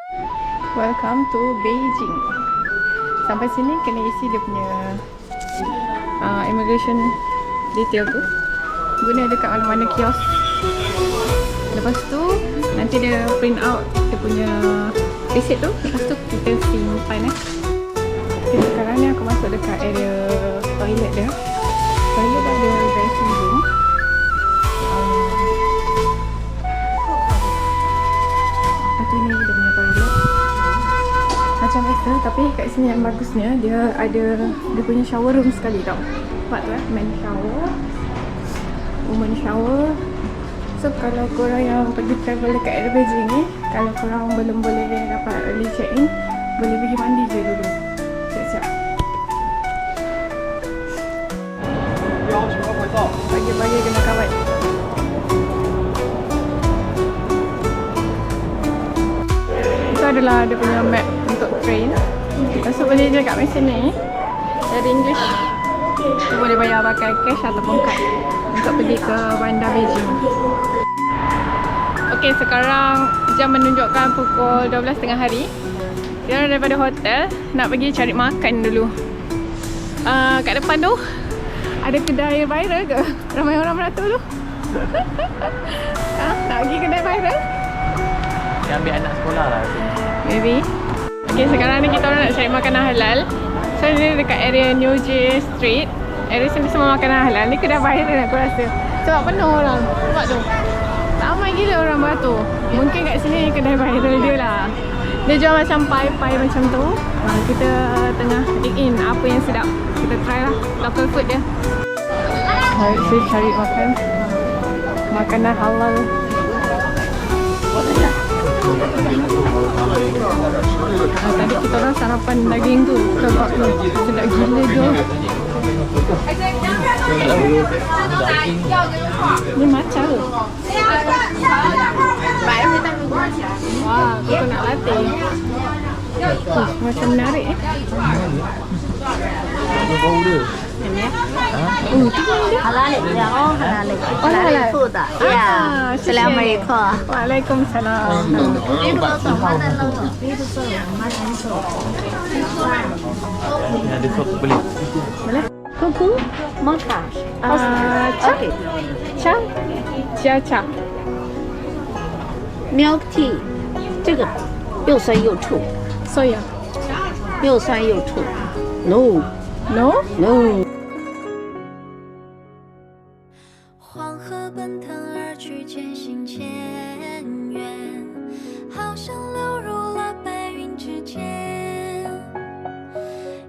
Welcome to Beijing. Sampai sini kena isi dia punya immigration detail tu. Guna dekat mana-mana kios. Lepas tu nanti dia print out dia punya receipt tu. Lepas tu kita simpan Okay, sekarang ni aku masuk dekat area toilet dia. Toilet dia ada dressing room. Lepas tu ni dia punya toilet. Macam biasa, tapi kat sini yang bagusnya dia ada dia punya shower room sekali tau. Nampak tu men shower, woman shower. So kalau korang yang pergi travel dekat area Beijing ni, kalau korang belum boleh dapat early check in, boleh pergi mandi je dulu. Siap-siap. Pagi-pagi kena kawat. Itu adalah dia punya map untuk train. Lepas tu boleh je kat mesin ni dari English. Tu boleh bayar pakai cash ataupun kad untuk pergi ke bandar Beijing. Okey, sekarang jam menunjukkan pukul 12.30 hari. Kita daripada hotel nak pergi cari makan dulu. Kat depan tu ada kedai viral ke? Ramai orang beratur tu. Nak pergi kedai viral? Dia ambil anak sekolah lah. Maybe. Okay, sekarang ni kita orang nak cari makanan halal. So ni dekat area New J Street. Area sini semua makanan halal. Ni kedai viral aku rasa. Sebab penuh orang. Nampak tu. Ramai gila orang beratur. Mungkin kat sini kedai viral dia lah. Dia jual macam pie-pie macam tu. Kita tengah dig in apa yang sedap. Kita try lah local food dia. Mari saya cari makan makanan halal. Tadi kita orang sarapan daging tu. Kebab tu sedap gila tu. Ni macam tu. Wah, aku nak latih. Macam menarik Ada bau dia. halal ya, oh halal. Halal food ya. Assalamualaikum. Waalaikumsalam. Ni ada sup beli. Boleh? Kuku, mocha. Cha. Cha. Cha cha. Milk tea，这个又酸又臭， Soya. 又酸又臭。No No? no。黄河奔腾而去，渐行渐远，好像流入了白云之间。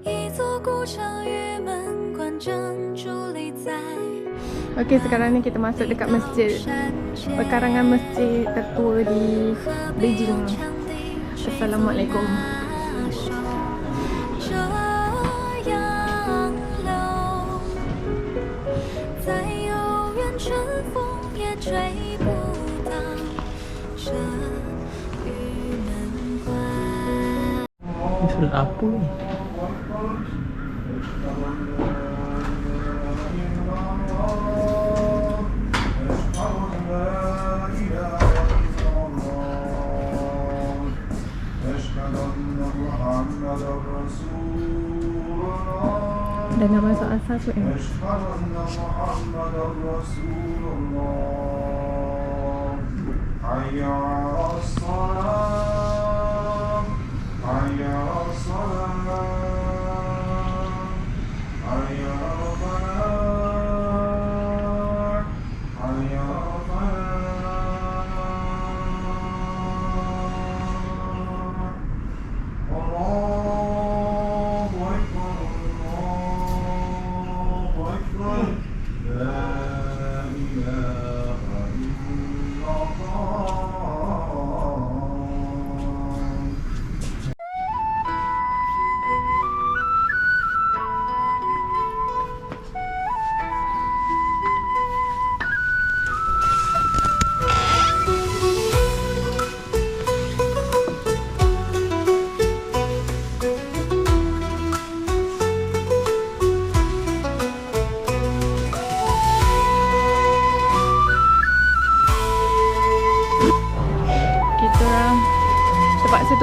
一座古城玉门关正伫立在。 Okey, sekarang ni kita masuk dekat masjid. Perkarangan masjid tertua di Beijing. Assalamualaikum. Ni surat apa ni? Dan nama soal satu ni.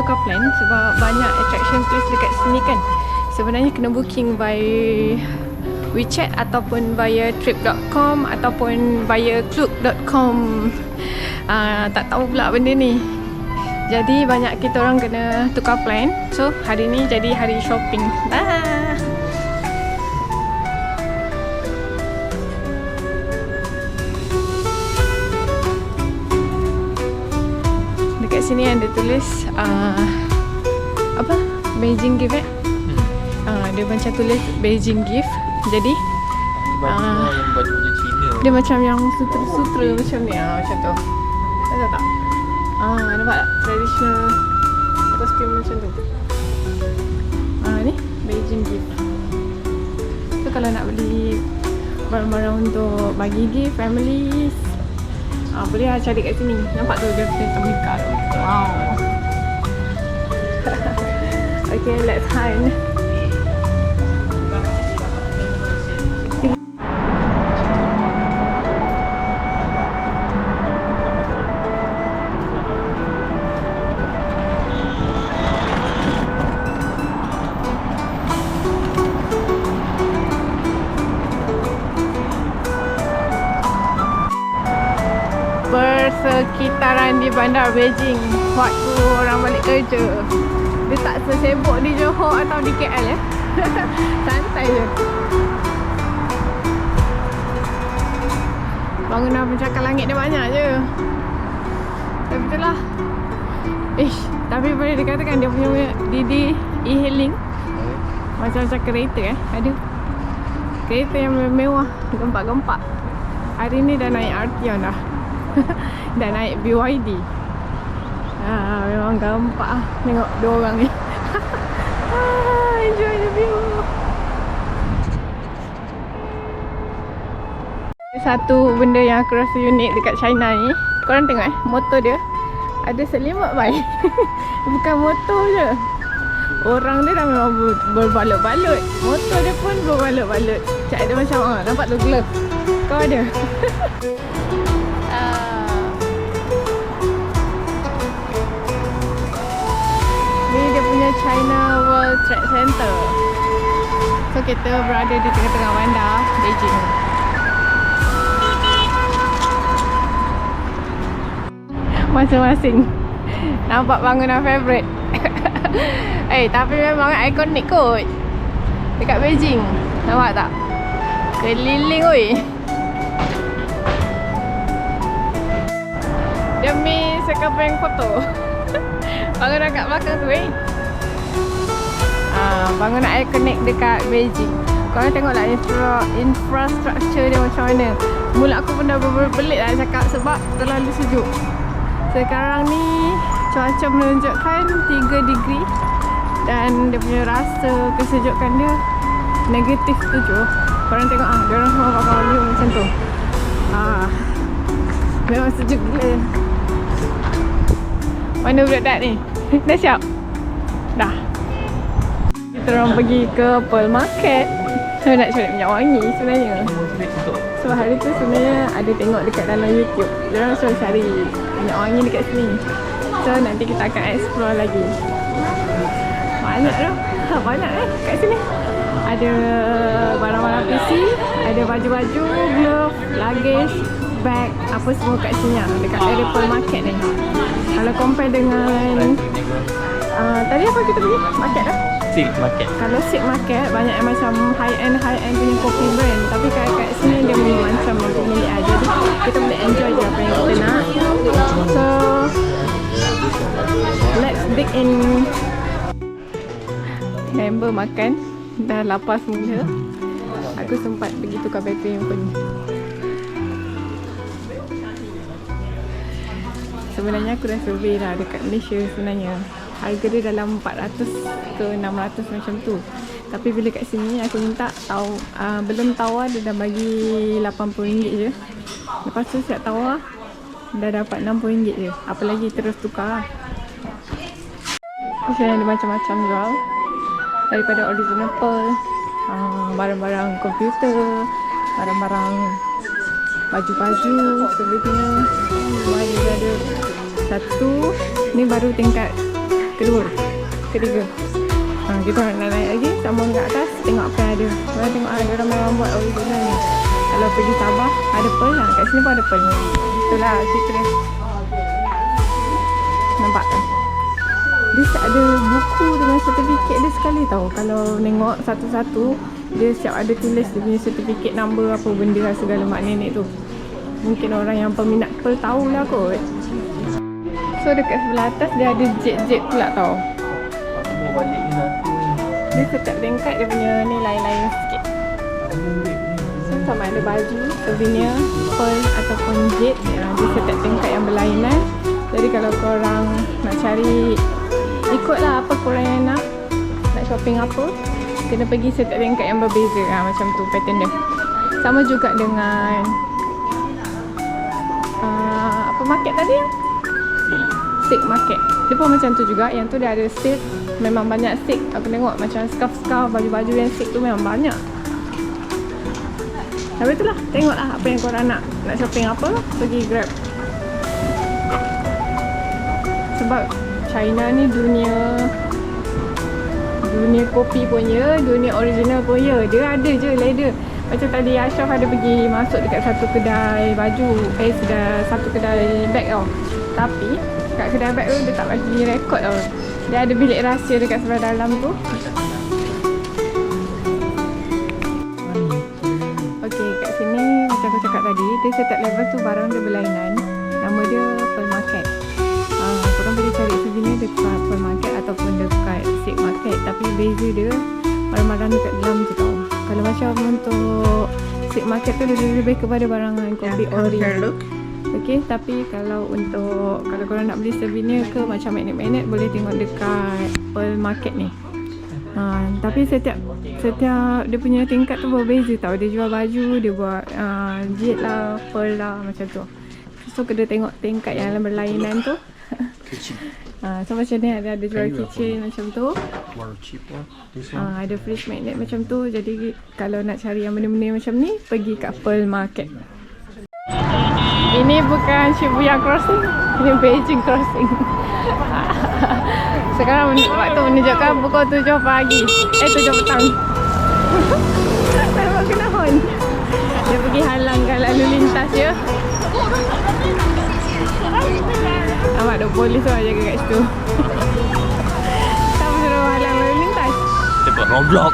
tukar plan sebab banyak attraction place dekat sini kan. Sebenarnya kena booking via WeChat ataupun via trip.com ataupun via klook.com. Tak tahu pula benda ni. Jadi banyak kita orang kena tukar plan. So hari ni jadi hari shopping. Dekat sini ada tulis apa? Beijing gift dia macam tulis Beijing gift. Jadi Baju yang bajunya Cina. dia macam yang sutra-sutra macam ni. Macam tu. Tahu tak? Nampak tak? Traditional costume macam tu. Ni Beijing gift. So kalau nak beli barang-barang untuk bagi gift family, boleh lah cari kat sini. Nampak tu dia punya temika tu. Wow. Okay, let's hide. Persekitaran di bandar Beijing waktu orang balik kerja. Dia tak sesibuk di Johor atau di KL ya. Santai je. Bangunan pencakar langit dia banyak je. Tapi itulah. Tapi boleh dikatakan dia punya Didi e-hailing macam kereta Ada kereta yang mewah, gempak-gempak. Hari ni dah naik RT dah. Dah naik BYD. Memang gampak tengok dua orang ni. Enjoy the view. Satu benda yang aku rasa unik dekat China ni, korang tengok motor dia ada selimut baik. Bukan motor je, orang dia dah memang berbalut-balut. Motor dia pun berbalut-balut. Cak ada macam nampak tu glove. Kau ada. Ni dia punya China World Trade Center. So kita berada di tengah-tengah bandar Beijing. Masing-masing nampak bangunan favourite. Tapi memang ikonik kot dekat Beijing. Nampak tak? Keliling oi. Demi sekeping foto. Bangunan kat belakang tu bangunan ikonik dekat Beijing. Korang tengoklah infrastruktur dia macam mana. Mula aku pun dah berbelit lah cakap sebab terlalu sejuk. Sekarang ni cuaca menunjukkan 3 degree dan dia punya rasa kesejukan dia negatif 7. Korang tengok dia orang semua pakai baju macam tu. Memang sejuk gila. Mana budak-budak ni? Dah siap? Dah. Kita orang pergi ke Pearl Market. Nak cari minyak wangi sebenarnya. Sebab hari tu sebenarnya ada tengok dekat dalam YouTube. Dia orang suruh cari minyak wangi dekat sini. So nanti kita akan explore lagi. Banyak tu. Banyak kat sini. Ada barang-barang PC, ada baju-baju, glove, luggage, bag, apa semua kat sini dekat area Pearl Market ni. Kalau compare dengan tadi apa kita pergi? Market dah? Silk Market. Kalau Silk Market banyak yang macam high-end punya kopi brand. Tapi kat sini dia macam milik aja. Jadi kita boleh enjoy je apa yang kita nak. So let's dig in. Member makan dah lapar semula. Aku sempat pergi tukar bateri handphone. Sebenarnya aku dah survey lah dekat Malaysia sebenarnya. Harga dia dalam 400 ke 600 macam tu. Tapi bila kat sini aku minta belum tawar dia dah bagi RM80 je. Lepas tu siap tawar dah dapat RM60 je. Apalagi terus tukar. Di sini ada macam-macam jual. Daripada original Pearl, barang-barang komputer, barang-barang baju-baju sebagainya. Ada satu ni baru tingkat Ketiga. Kita nak naik lagi, sambung kat atas, tengok apa yang ada. Korang tengok ada orang memang buat original ni. Kalau pergi Sabah, ada pearl lah. Kat sini pun ada pearl. Itulah cerita dia. Nampak kan? Dia ada buku dengan sertifikat dia sekali tau. Kalau tengok satu-satu, dia siap ada tulis dia punya sertifikat, number apa benda lah segala mak nenek tu. Mungkin orang yang peminat pearl tahulah kot. So dekat sebelah atas dia ada jet-jet pula tau. Dia setiap tingkat dia punya ni lain-lain sikit. So sama ada baju, souvenir, pearl ataupun jet, dia setiap tingkat yang berlainan. Jadi kalau korang nak cari, ikutlah apa korang yang nak shopping apa, kena pergi setiap tingkat yang berbeza macam tu pattern dia. Sama juga dengan apa market tadi? Silk market. Dia pun macam tu juga. Yang tu dia ada silk. Memang banyak silk. Aku tengok macam scarf-scarf, baju-baju yang silk tu memang banyak. Tapi itulah, tengoklah apa yang korang nak shopping apa, pergi grab. Sebab China ni dunia kopi pun ya, dunia original pun ya. Dia ada je leather. Macam tadi Ashraf ada pergi masuk dekat satu kedai baju, satu kedai beg tau. Tapi kat kedai beg tu dia tak bagi rekod tau. Dia ada bilik rahsia dekat sebelah dalam tu. Okey, kat sini macam aku cakap tadi, dia setiap level tu barang dia berlainan. Nama dia Pearl Market. Korang boleh cari souvenir dekat Pearl Market ataupun dekat Silk Market. Tapi beza dia barang-barang dekat dalam tu tau. Kalau macam untuk Silk Market tu dia lebih kepada barangan kopi ori. Okey, tapi kalau korang nak beli souvenir ke macam magnet-magnet, boleh tengok dekat Pearl Market ni. Tapi setiap dia punya tingkat tu berbeza tau. Dia jual baju, dia buat jet lah, pearl lah, macam tu. So kena tengok tingkat yang berlainan tu. So macam ni ada jual keychain macam tu. Ada fridge magnet macam tu. Jadi kalau nak cari yang benda-benda macam ni, pergi kat Pearl Market. Ini bukan Shibuya Crossing, ini Beijing Crossing. Sekarang waktu menunjukkan pukul 7 pagi. 7 petang. Nampak kena horn. Dia pergi halangkan lalu lintas je. Nampak tu polis tu jaga kat situ. Siapa suruh halang lalu lintas? Dia buat Roblox.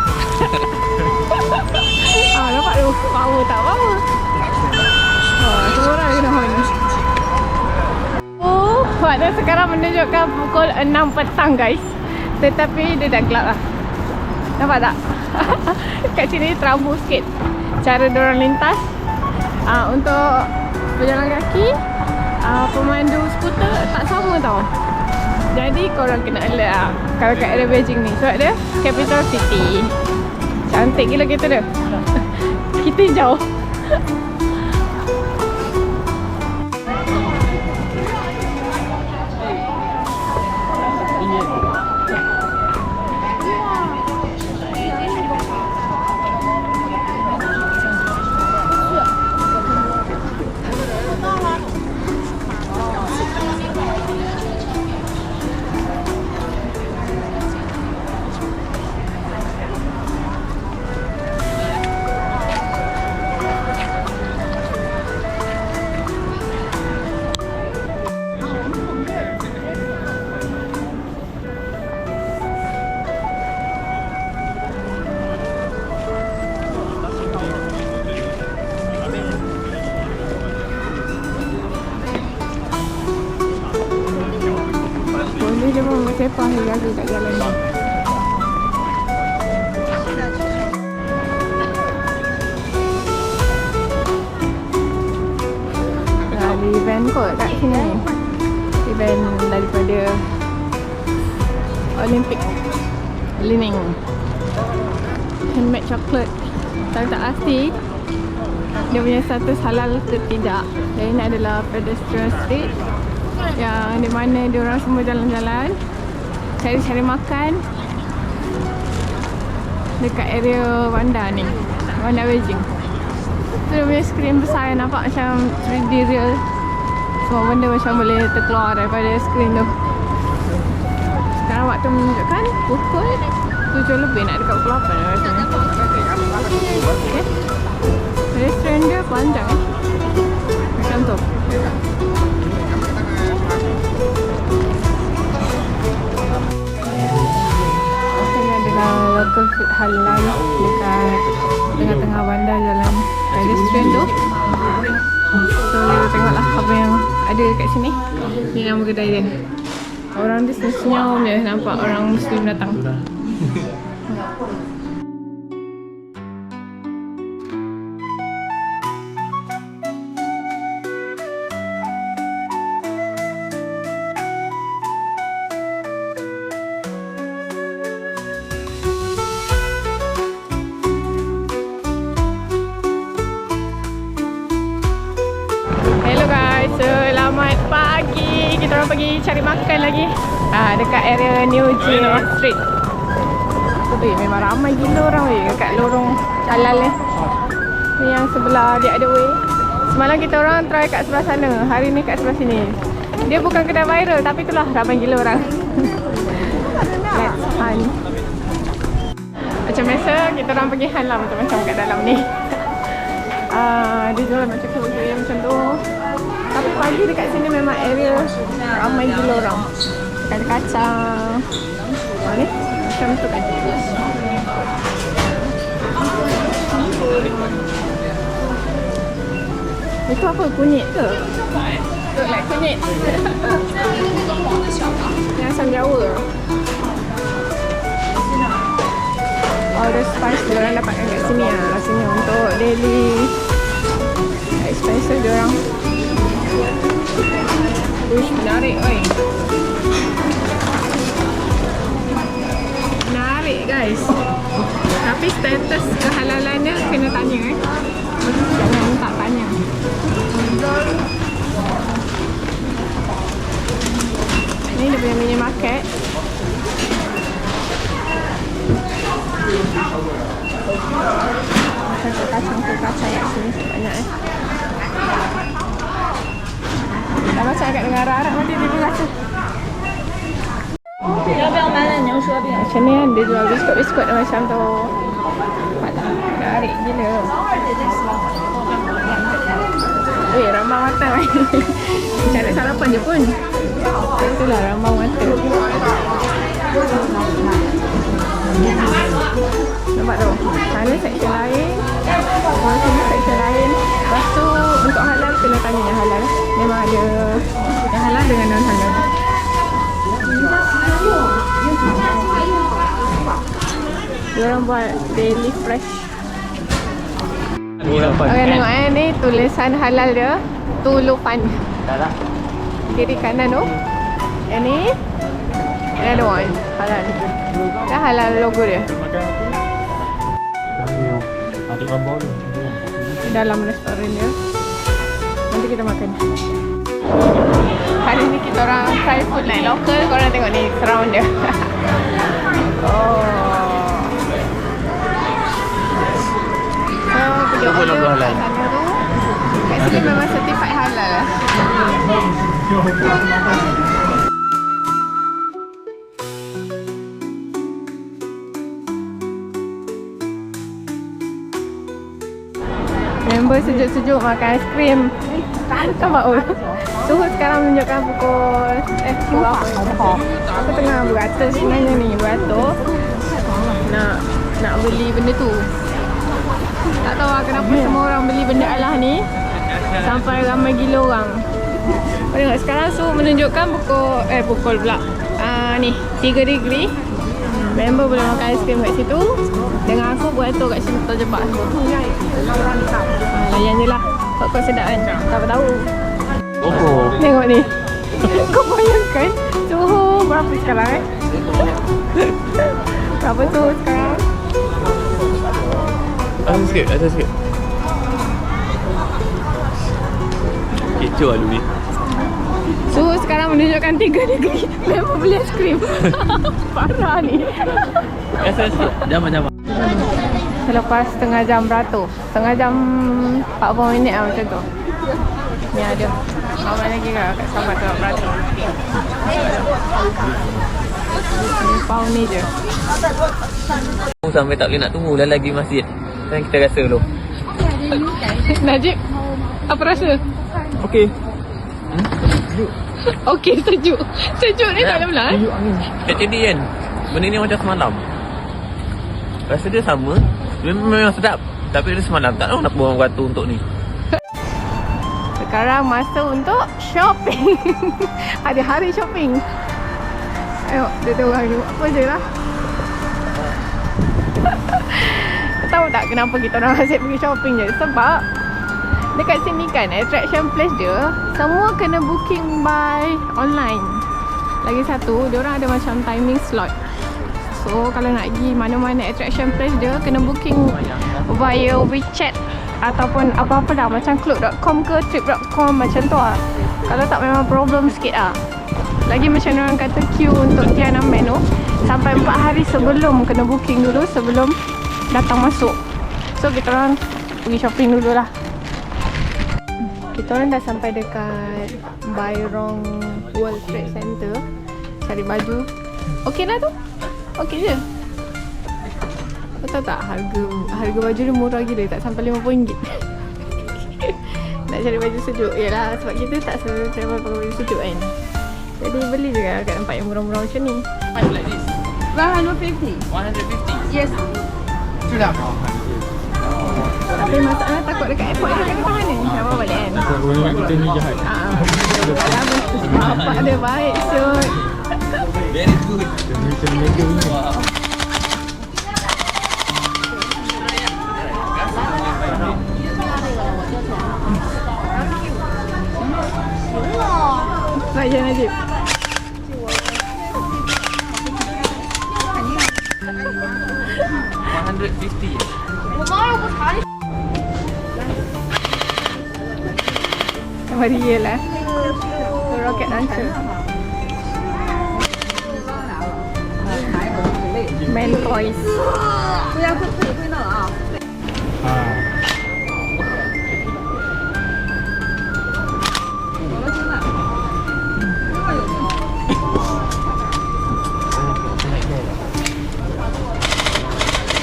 Nampak tu, power tak power. Semua orang kena horn. Waktu sekarang menunjukkan pukul 6 petang guys. Tetapi dia dah gelap lah. Nampak tak? Kat sini terambu sikit cara diorang lintas. Untuk pejalan kaki, pemandu skuter tak sama tau. Jadi korang kena alert lah kalau kat area Beijing ni. Sebab dia capital city. Cantik gila kereta dia. Kita jauh. Dia pun bersepah jaga kat jalan ni. Ada event kot kat sini. Event daripada Olympic Leaning. Handmade chocolate. Tapi tak pasti dia punya status halal ke tidak. Dan ini adalah pedestrian street yang di mana diorang semua jalan-jalan cari-cari makan dekat area bandar ni, bandar Beijing. Tu dia punya skrin besar yang nampak macam 3D real. Semua benda macam boleh terkeluar daripada skrin tu. Sekarang waktu menunjukkan pukul 7 lebih nak dekat pukul 8 rasanya. Okay. Restoran dia panjang macam tu. Ini adalah local food halal dekat tengah-tengah bandar jalan pedestrian tu. So tengoklah apa yang ada dekat sini. Ni nama kedai dia. Orang dia senyum je nampak orang Muslim datang. Hello guys, selamat pagi. Kita orang pergi cari makan lagi dekat area New Jin Street. Memang ramai gila orang dekat lorong halal ni. Ni yang sebelah dia ada way. Semalam kita orang try kat sebelah sana, hari ni kat sebelah sini. Dia bukan kedai viral tapi itulah ramai gila orang. Let's hunt. Macam biasa kita orang pergi hunt lah macam-macam kat dalam ni. Dia jual macam kuih macam tu. Tapi pagi dekat sini memang area ramai gila orang. Ada kacang. Ni macam tu kan. Itu apa? Kunyit ke? Look like kunyit. Ni asam Jawa. Order spice dia orang dapatkan kat sini lah rasanya untuk daily expenses dia orang. Uish, menarik oi. Menarik guys. Tapi status kehalalannya kena tanya jangan tak tanya. Ni dia punya mini market. Kacang kat sini banyak Dah macam agak dengar arah nanti dia pun rasa. Macam ni kan dia jual biskut-biskut macam tu. Menarik gila. Rambang mata macam nak sarapan je pun. Itulah rambang mata. Nampak tu? Sana section lain, sini section lain. Lepas tu untuk halal kena tanya yang halal. Memang ada yang halal dengan non halal. Diorang buat daily fresh. Okay, tengok ni tulisan halal dia Tulufan. Kiri kanan tu. Yang ni another one halal. Dah halal logo dia. Dalam restoran dia. Nanti kita makan. Hari ni kita orang try food like local. Korang tengok ni surround dia. So pergi order kat sana tu. Kat sini memang certified halal lah. Member sejuk-sejuk makan aiskrim. Nampak oh. Suhu sekarang menunjukkan pukul berapa? Aku tengah beratur sebenarnya ni, beratur nak beli benda tu. Tak tahu lah kenapa semua orang beli benda alah ni sampai ramai gila orang. Tengok sekarang suhu menunjukkan pukul pula ni 3 degree. Member boleh makan aiskrim kat situ. Dengan aku beratur kat situ terjebak. Layan je lah. Kau sedap kan? Tak tahu. Tengok ni. Kau bayangkan suhu berapa sekarang Berapa suhu sekarang? Atas sikit. Kecoh lah dulu ni. Suhu sekarang menunjukkan 3 degree. Memang beli aiskrim. Parah ni. Jam. Selepas setengah jam beratur. Setengah jam 40 minit lah macam tu. Ni ada. Ramai lagi kat sahabat tu beratur. Pound ni je. Sampai tak boleh nak tunggu dah lagi masjid. Kan kita rasa dulu. Najib, apa rasa? Okey. Okey, sejuk. Sejuk ni tak boleh Sejuk angin. Jadi kan, benda ni macam semalam. Rasa dia sama. Memang sedap. Tapi dia semalam. Tak tahu nak buang waktu untuk ni. Sekarang masa untuk shopping. Hari-hari shopping. Ayo, dia orang ni apa je lah. Tahu tak kenapa kita orang asyik pergi shopping je? Sebab dekat sini kan, attraction place dia semua kena booking by online. Lagi satu, dia orang ada macam timing slot. So kalau nak pergi mana-mana attraction place dia kena booking via WeChat ataupun apa-apa dah, macam klook.com ke trip.com macam tu lah. Kalau tak memang problem sikit lah. Lagi macam orang kata queue untuk Tiananmen tu sampai 4 hari sebelum kena booking dulu sebelum datang masuk. So kita orang pergi shopping dulu lah. Kita orang dah sampai dekat Bayrong World Trade Center. Cari baju. Okey lah tu. Okey je. Kau tahu tak harga baju dia murah gila, tak sampai RM50. Nak cari baju sejuk. Yalah, sebab kita tak selalu travel pakai baju sejuk kan. Jadi beli je kat tempat yang murah-murah macam ni. Like this. 150. 150. Yes. Sudah. Tapi masalah takut dekat airport dia kena mana? Tak apa balik kan? Orang kita ni jahat. Bapak dia baik Syut. Very good. Macam Malaysia ni. Baik je Najib. Sama dia lah. Rocket launcher. Man toys.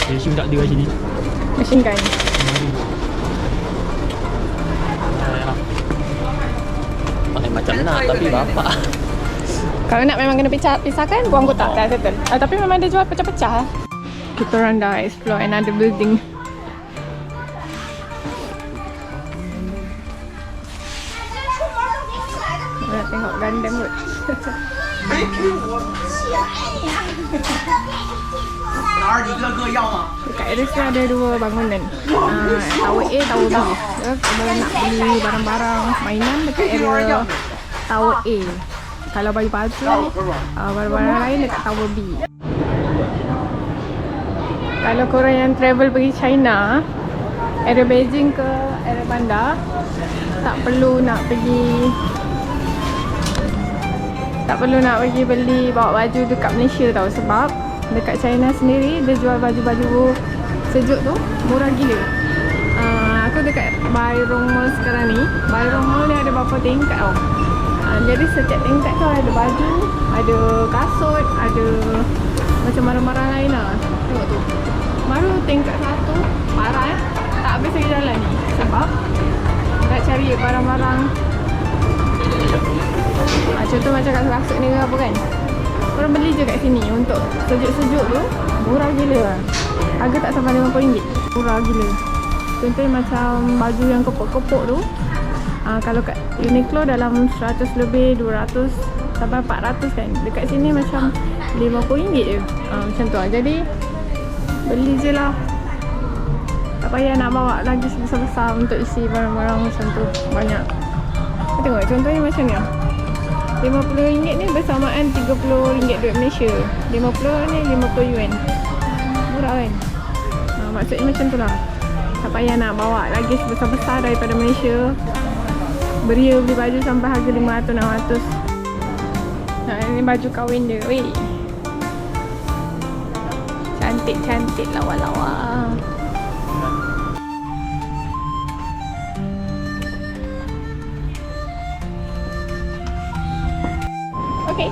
Racing tak ada kat sini. Machine gun. Pakai macam nak tapi bapak. Kalau nak memang kena pisahkan, buang kotak dah settle. Tapi memang dia jual pecah-pecah. Kita orang dah explore another building. Nak tengok Gundam kot. Dekat area sini ada dua bangunan. Tower A, Tower B. Kalau nak beli barang-barang mainan dekat area Tower A. Kalau baju-baju, barang-barang lain dekat Tower B. Kalau korang yang travel pergi China, area Beijing ke area bandar, tak perlu nak pergi beli bawa baju dekat Malaysia tau. Sebab dekat China sendiri dia jual baju-baju sejuk tu murah gila. Aku dekat Bayrong Mall sekarang ni. Bayrong Mall ni ada beberapa tingkat tau. Jadi setiap tingkat tu ada baju, ada kasut, ada macam barang-barang lain lah. Tengok tu. Baru tingkat 1 parah tak habis lagi jalan ni. Sebab nak cari barang-barang contoh macam kasut-kasut ni ke apa kan, korang beli je kat sini. Untuk sejuk-sejuk tu murah gila lah. Harga tak sampai RM50. Murah gila. Contohnya macam baju yang kepok-kepok tu, kalau kat Uniqlo dalam 100 lebih, 200 sampai 400 kan. Dekat sini macam RM50 je. Macam tu lah. Jadi beli je lah. Tak payah nak bawa lagi sebesar-besar untuk isi barang-barang macam tu. Banyak. Tengok contohnya macam ni lah. RM50 ni bersamaan RM30 duit Malaysia. 50 ni 50 yuan. Murah kan? Maksudnya macam tu lah. Tak payah nak bawa lagi sebesar-besar daripada Malaysia. Beria beli baju sampai harga RM500, RM600. Ini baju kahwin dia. Weh. Cantik-cantik lawa-lawa. Okay.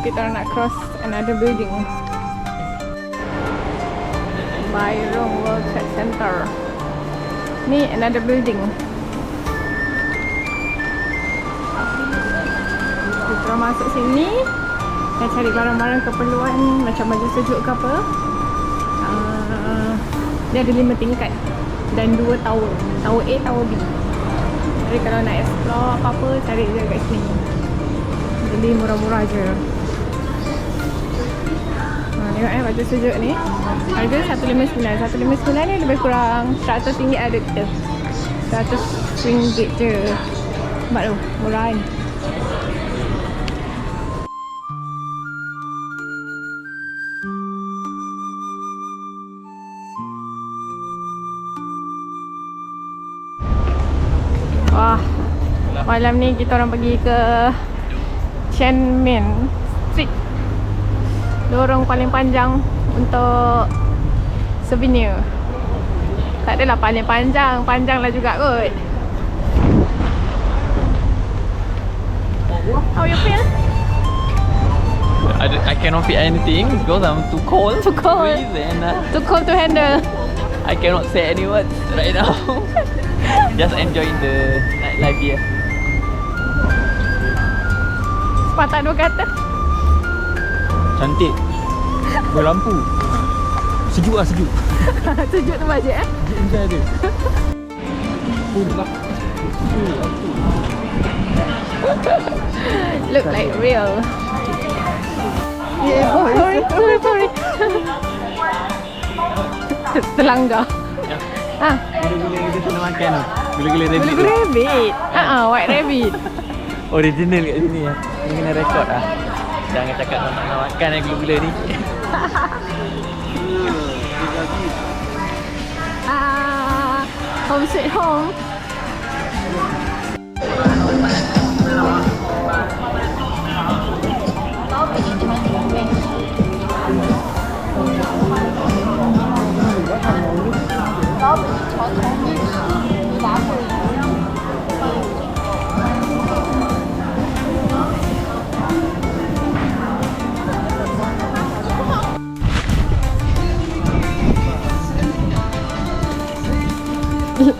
kita orang nak cross another building. Bayrong World Trade Center. Ni another building. Kita orang masuk sini. Kita cari barang-barang keperluan macam baju sejuk ke apa. Dia ada 5 tingkat dan 2 tower. Tower A, tower B. Jadi kalau nak explore apa-apa, cari je kat sini. Jadi murah-murah je. Tengok baju sejuk ni. Harga 159. 159 ni lebih kurang RM100 ada kita. RM100 je. Nampak tu, murah kan? Wah, malam ni kita orang pergi ke Chenmen Street. Lorong paling panjang untuk souvenir. Tak adalah paling panjang, panjang lah juga kot. How you feel? I cannot fit anything because I'm too cold. Too cold. Breathe and Too cold to handle. I cannot say any words right now. Just enjoying the nightlife here. Sepatah 2 kata. Cantik. Berlampu. Sejuk lah, sejuk. Sejuk tu bajet eh. Sejuk macam ada. Look like real. Yeah, sorry. Terlanggar. Ya. Ah, Gula-gula yang kita nak makan tu. Gula-gula rabbit gula-gula rabbit. White rabbit. original kat sini ya. Ni kena rekod lah. Jangan cakap nak makan gula-gula ni. Home sweet home.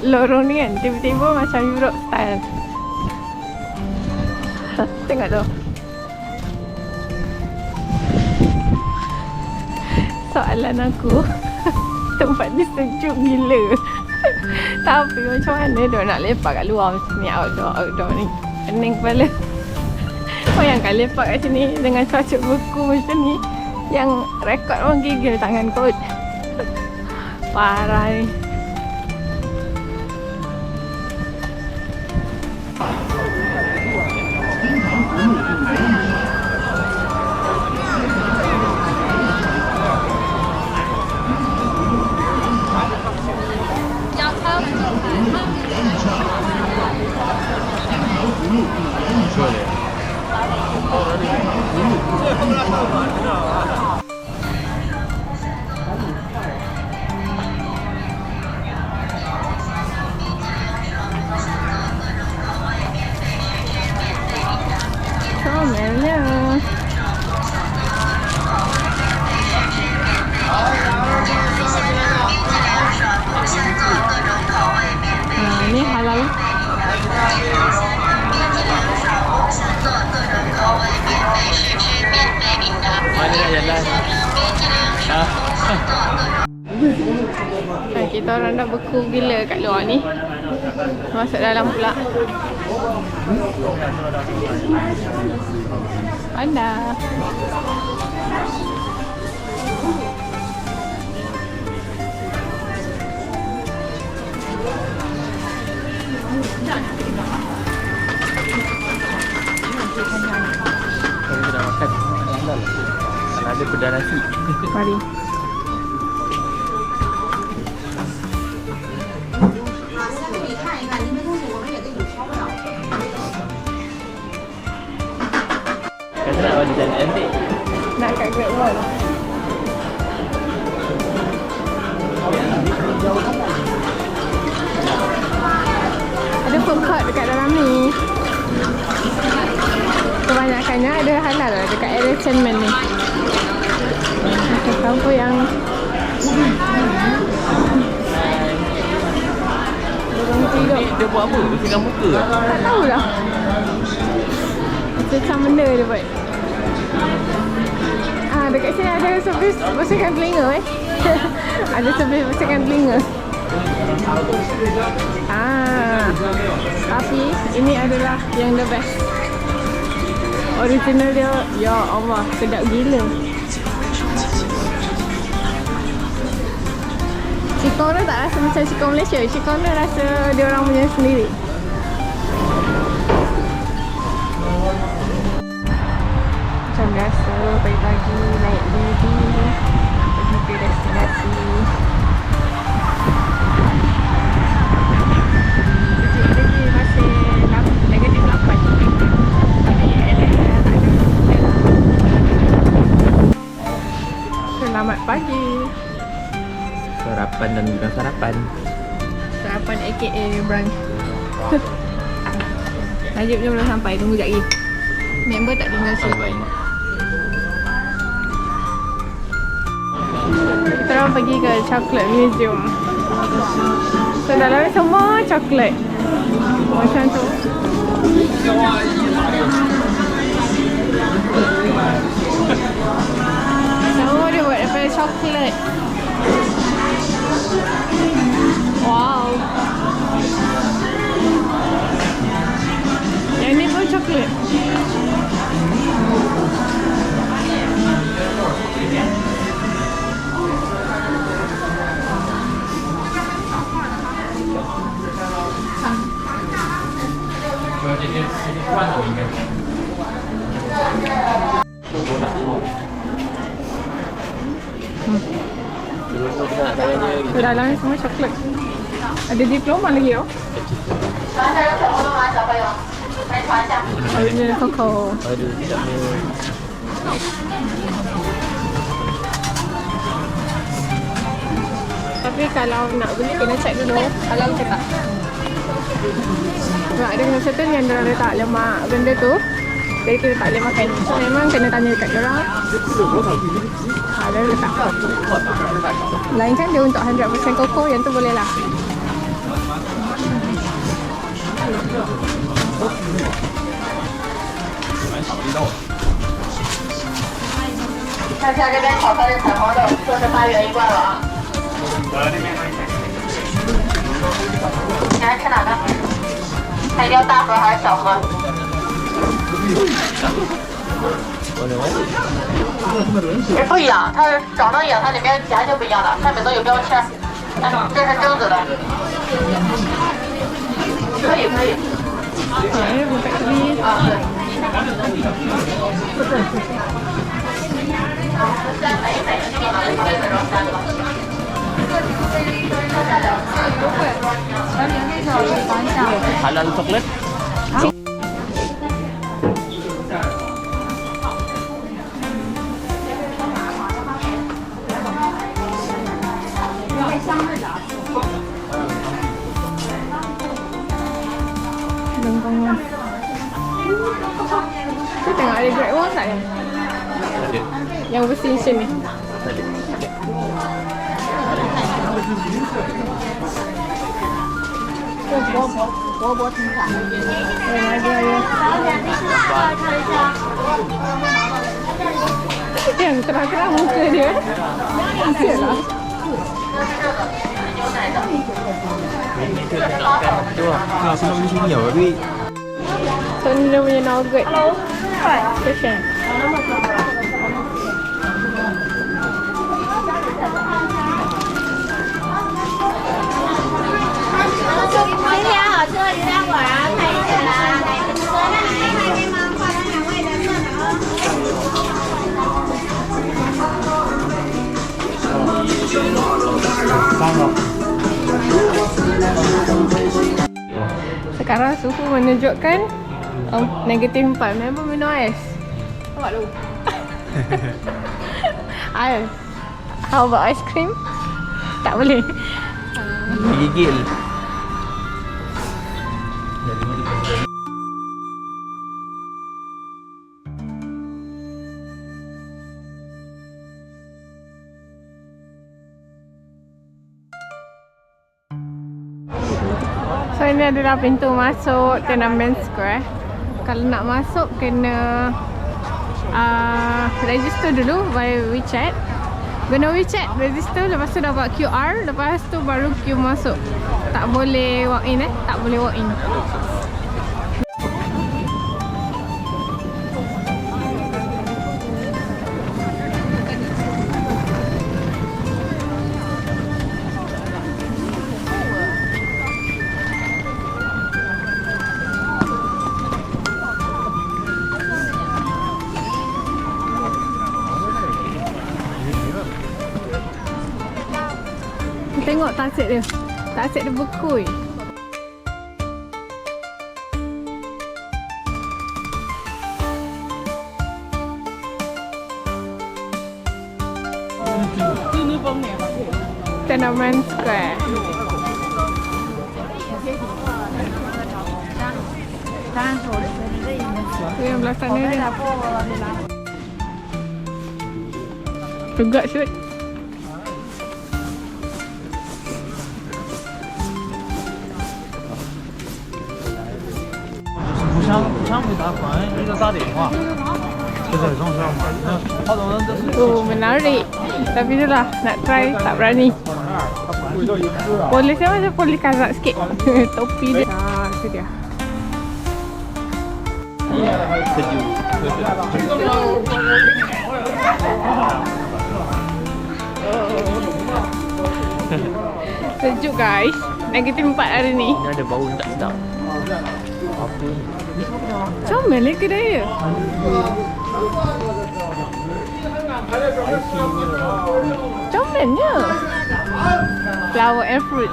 Lorong ni kan tiba-tiba macam Europe style. Tengok tu. Soalan aku, tempat ni sejuk gila. Tapi macam mana dia nak lepak kat luar macam ni, outdoor ni. Pening kepala. Bayangkan lepak kat sini dengan cuaca beku macam ni. Yang rekod orang gigil tangan kot. Parah ni. Comelnya. Ini halal. Mana nak jalan? Kita orang dah beku gila kat luar ni. Masuk dalam pula. Pandai. Kalau kita dah makan halal. Kalau ada pedas nasi. Mari. Kata nak bagi jalan nanti. Nak kat Great Wall. Ada food court dekat dalam ni. Kebanyakannya ada halal lah dekat area kitchenman ni. Apa yang dorang tidur. Dia buat apa? Dia pegang muka. Tak tahulah. Macam benda dia buat. Dekat sini ada servis bersihkan telinga Ada servis bersihkan telinga. Tapi ini adalah yang the best. Original dia, ya Allah, sedap gila. Cikong dia tak rasa macam cikong Malaysia. Cikong dia rasa dia orang punya sendiri. Macam biasa, pagi-pagi naik lidi pergi ke destinasi. Sekejap lagi masih negatif 8. Selamat pagi. Sarapan dan bukan sarapan. Sarapan aka brunch. Najib je belum sampai, tunggu sekejap lagi. Member tak tinggal sini. Kita orang pergi ke Chocolate Museum. So dalam semua coklat. Macam tu. Semua dia buat daripada coklat. Wow. Yang ni pun coklat. Dalam ni semua coklat. Ada diploma lagi oh. Original cocoa. Tapi kalau nak beli kena check dulu halal ke tak. Sebab ada certain yang diorang letak lemak benda tu, jadi kita tak boleh makan. So memang kena tanya dekat diorang. Dia letak. Lain kan dia untuk 100% koko, yang tu boleh lah.不一样，它长得一样，它里面夹就不一样了，上面都有标签。这是蒸子的，可以可以。 buka sini. Halal coklat. Lengkongan. Kita tengok ada Great Wall tak ya? Ada. Yang bersih macam ni. Ada. Yang terang-terang muka dia. Sialah. Sebab di sini tapi So ni dia punya nugget. Special. Sekarang suhu menunjukkan negatif 4. Memang minum ais. Nampak tu? Ais. How about ice cream? Tak boleh. Gigil. So ini adalah pintu masuk Tiananmen Square. Kalau nak masuk kena register dulu via WeChat. Guna WeChat, register, lepas tu dapat QR, lepas tu baru queue masuk. Tak boleh walk in tak boleh walk in. Tengok tasik dia. Tasik dia bekui. Tiananmen Square. Yang belah sana dia. Tegak shoot.不想没打款，一个打电话，就这种知道吗？好多人都是。 Oh, menarik. Tapi itulah, nak try tak berani. Polis dia macam polis Kazak sikit. Topi dia. Itu dia. Sejuk. Sejuk guys. Negatif 4 hari ni. Ini ada bau yang tak sedap. Apa? Comel ni kedai dia. Comelnya. Flower and fruit.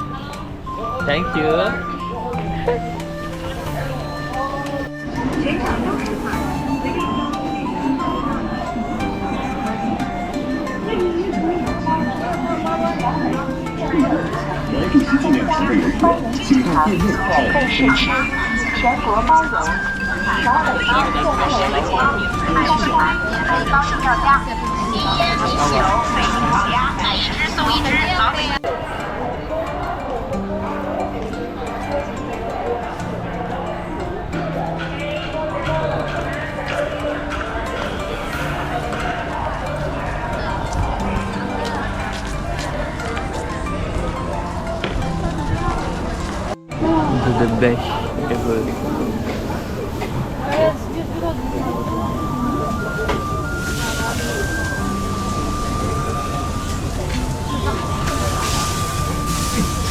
Thank you. This is the best ever.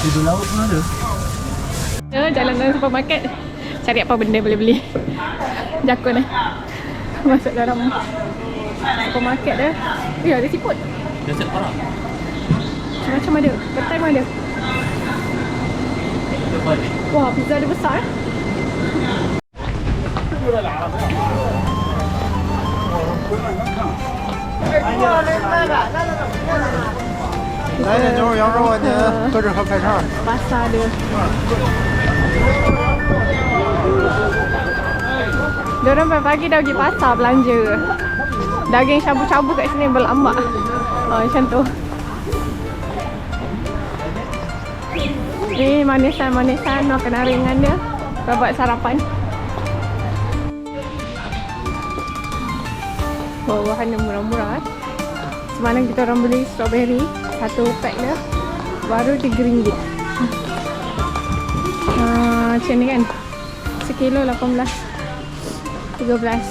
Tidur laut pun ada. Jalan dalam supermarket. Cari apa benda boleh beli. Jakun masuk dalam supermarket dia. Ya, ada siput. Dia set parah. Macam ada. Betul ada. Wah, pizza dia besar. Pasar dia. Diorang pagi dah pergi pasar belanja. Daging syabu-syabu kat sini berlambak. Macam tu. Ni manisan-manisan makanan ringan dia. Buat sarapan. Buah-buahan yang murah-murah. Semalam kita orang beli strawberry. Satu pack dia baru RM3. Macam ni kan. Sekilo 18. 13.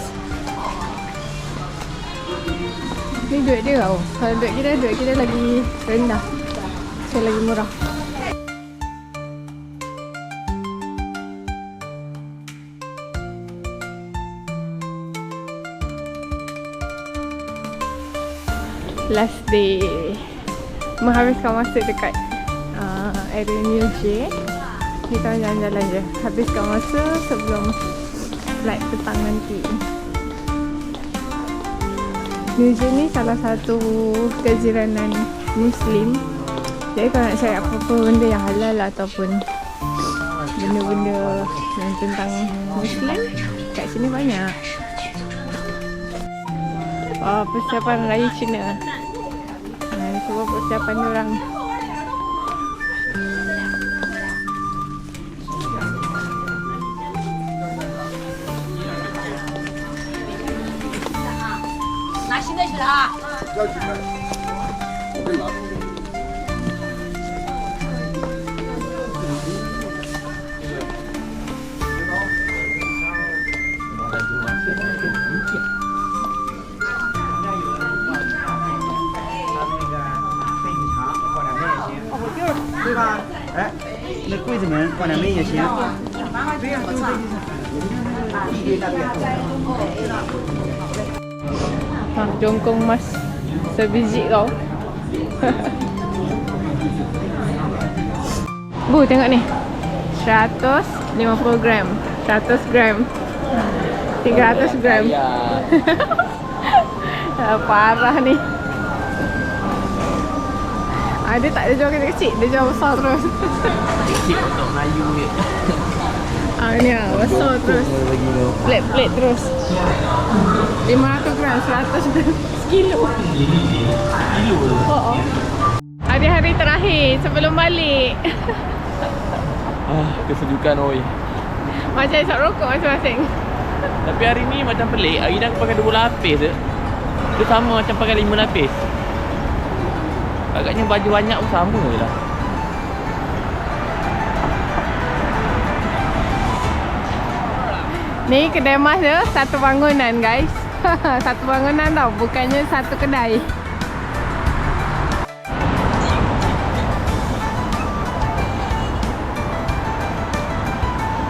Ni duit dia tau. Kalau duit kita lagi rendah. So lagi murah. Last day. Menghabiskan masa dekat area New J. Kita jalan-jalan je. Habiskan masa sebelum flight petang nanti. New J ni salah satu kejiranan Muslim. Jadi kalau nak cari apa-apa benda yang halal ataupun benda-benda yang tentang Muslim, kat sini banyak. Persiapan Raya Cina. Semua persiapan diorang. 对吧？哎，那柜子门关两面也行。Jongkong mas sebiji kau. Bu, tengok ni. 150 gram. 100 gram. 300 gram. Parah ni. Dia tak ada jual kecil-kecil, dia jual besar terus. Kecil untuk Melayu ni. Ni lah, besar terus. Plate-plate terus. 500 gram, 100 gram, sekilo. Oh. Hari-hari terakhir sebelum balik. Kesejukan oi. Macam isap rokok masing-masing. Tapi hari ni macam pelik. Hari ni aku pakai 2 lapis je. Dia sama macam pakai 5 lapis. Agaknya baju banyak pun sama je lah. Ni kedai mas dia satu bangunan guys. Satu bangunan tau, bukannya satu kedai.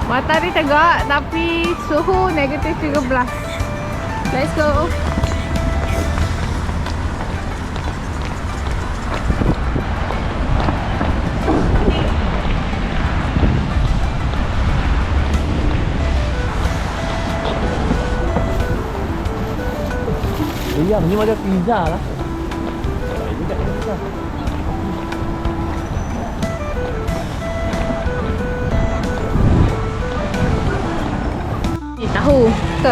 Matahari tegak tapi suhu negatif 13. Let's go. Ayam ni macam pizza lah. Ni tahu ke?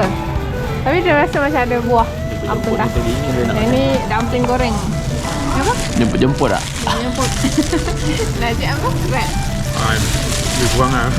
Tapi dia rasa macam ada buah. Apa entah. Yang ni dumpling goreng. Apa? Jemput-jemput tak? Jemput. Nak ajak apa? Wrap. Lebih kurang lah.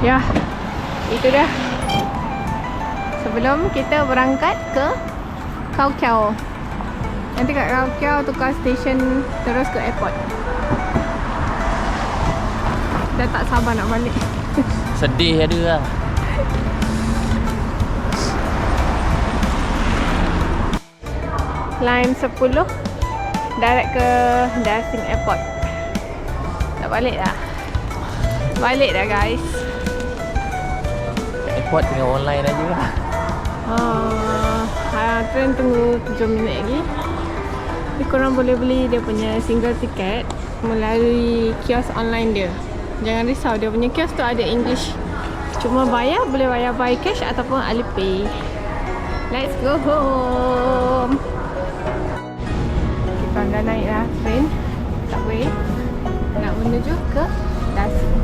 Ya, itu dah. Sebelum kita berangkat ke Khao Kiao. Nanti kat Khao Kiao tukar stesen terus ke airport. Dah tak sabar nak balik. Sedih ada lah. Line 10 direct ke Dasing Airport. Tak balik dah. Balik dah guys. Airport tinggal online aja lah. Train tunggu 7 minit lagi. Tapi korang boleh beli dia punya single ticket melalui kios online dia. Jangan risau, dia punya kios tu ada English. Cuma bayar, boleh bayar by cash ataupun Alipay. Let's go home. Kita dah naik lah train subway nak menuju ke Dasing.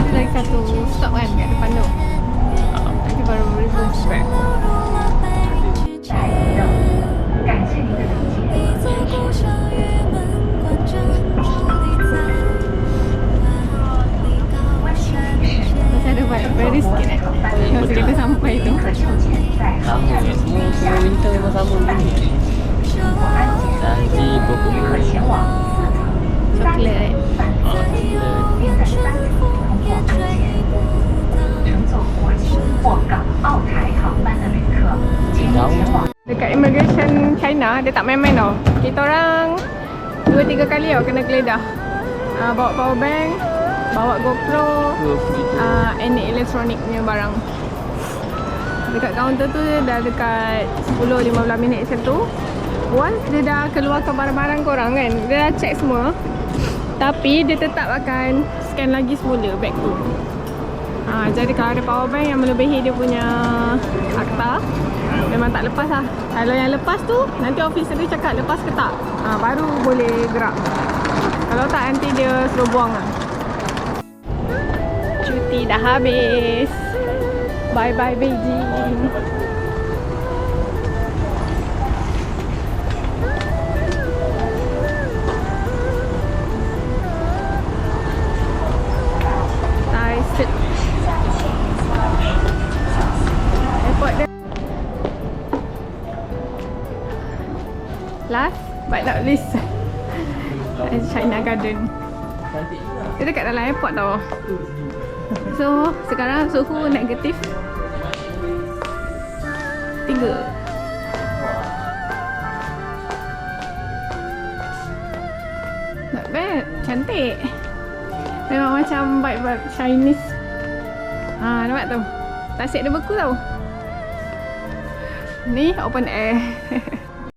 Ada lagi satu stop kan kat depan tu. Nanti baru reverse back. 你走过小院门关着，伫立在万里高山前。 Macam ada vibe very sikit eh. Masa kita sampai tu. Sama je. Semua winter memang sama begini. Janji berkumpul. Coklat. Dekat immigration China, dia tak main-main tau. Kita orang 2-3 kali tau kena geledah. Bawa power bank, bawa GoPro, any electronic punya barang. Dekat kaunter tu dia dah dekat 10-15 minit macam tu. Once dia dah keluarkan barang-barang korang kan, dia dah check semua. Tapi dia tetap akan scan lagi semula bag tu. Jadi kalau ada power bank yang melebihi dia punya akta, Memang tak lepas lah. Kalau yang lepas tu, nanti officer dia cakap lepas ke tak, baru boleh gerak. Kalau tak, nanti dia suruh buang lah. Cuti dah habis. Bye-bye Beijing. Airport dia. Last but not least, China Garden. Dia dekat dalam airport tau. So sekarang suhu negatif 3. Not bad, cantik. Memang macam vibe Chinese. Nampak tu? Tasik dia beku tau. Ni open air.